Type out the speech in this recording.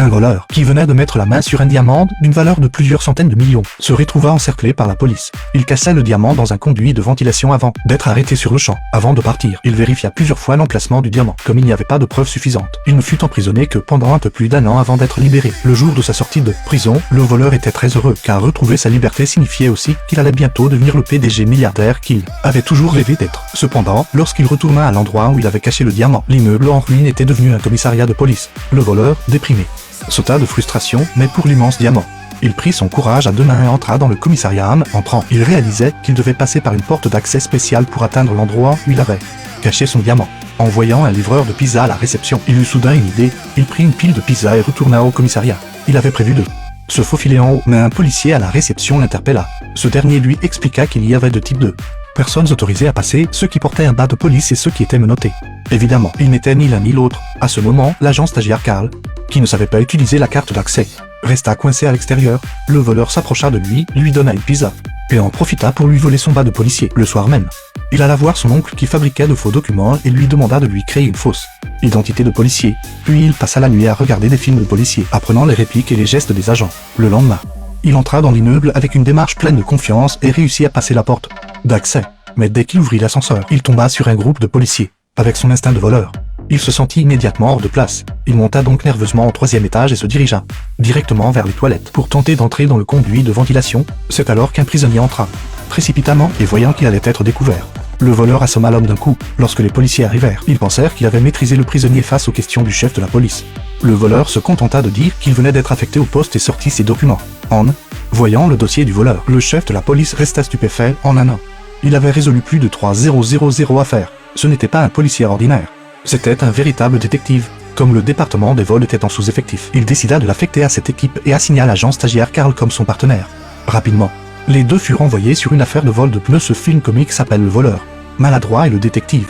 Un voleur, qui venait de mettre la main sur un diamant d'une valeur de plusieurs centaines de millions, se retrouva encerclé par la police. Il cassa le diamant dans un conduit de ventilation avant d'être arrêté sur le champ. Avant de partir, il vérifia plusieurs fois l'emplacement du diamant. Comme il n'y avait pas de preuves suffisantes, il ne fut emprisonné que pendant un peu plus d'un an avant d'être libéré. Le jour de sa sortie de prison, le voleur était très heureux, car retrouver sa liberté signifiait aussi qu'il allait bientôt devenir le PDG milliardaire qu'il avait toujours rêvé d'être. Cependant, lorsqu'il retourna à l'endroit où il avait caché le diamant, l'immeuble en ruine était devenu un commissariat de police. Le voleur, déprimé, sauta de frustration, mais pour l'immense diamant. Il prit son courage à deux mains et entra dans le commissariat. En entrant, il réalisait qu'il devait passer par une porte d'accès spéciale pour atteindre l'endroit où il avait caché son diamant. En voyant un livreur de pizza à la réception, il eut soudain une idée. Il prit une pile de pizza et retourna au commissariat. Il avait prévu de se faufiler en haut, mais un policier à la réception l'interpella. Ce dernier lui expliqua qu'il y avait deux types de personnes autorisées à passer, ceux qui portaient un bas de police et ceux qui étaient menottés. Évidemment, il n'était ni l'un ni l'autre. À ce moment, l'agent stagiaire Carl, qui ne savait pas utiliser la carte d'accès, resta coincé à l'extérieur. Le voleur s'approcha de lui, lui donna une pizza, et en profita pour lui voler son bas de policier. Le soir même, il alla voir son oncle qui fabriquait de faux documents et lui demanda de lui créer une fausse identité de policier. Puis il passa la nuit à regarder des films de policiers, apprenant les répliques et les gestes des agents. Le lendemain, il entra dans l'immeuble avec une démarche pleine de confiance et réussit à passer la porte d'accès. Mais dès qu'il ouvrit l'ascenseur, il tomba sur un groupe de policiers. Avec son instinct de voleur, il se sentit immédiatement hors de place. Il monta donc nerveusement au 3e étage et se dirigea directement vers les toilettes pour tenter d'entrer dans le conduit de ventilation. C'est alors qu'un prisonnier entra précipitamment et voyant qu'il allait être découvert, le voleur assomma l'homme d'un coup. Lorsque les policiers arrivèrent, ils pensèrent qu'il avait maîtrisé le prisonnier face aux questions du chef de la police. Le voleur se contenta de dire qu'il venait d'être affecté au poste et sortit ses documents. En voyant le dossier du voleur, le chef de la police resta stupéfait. En un an, il avait résolu plus de 3000 affaires. Ce n'était pas un policier ordinaire. C'était un véritable détective. Comme le département des vols était en sous-effectif, il décida de l'affecter à cette équipe et assigna l'agent stagiaire Carl comme son partenaire. Rapidement, les deux furent envoyés sur une affaire de vol de pneus. Ce film comique s'appelle Le Voleur, Maladroit et le détective.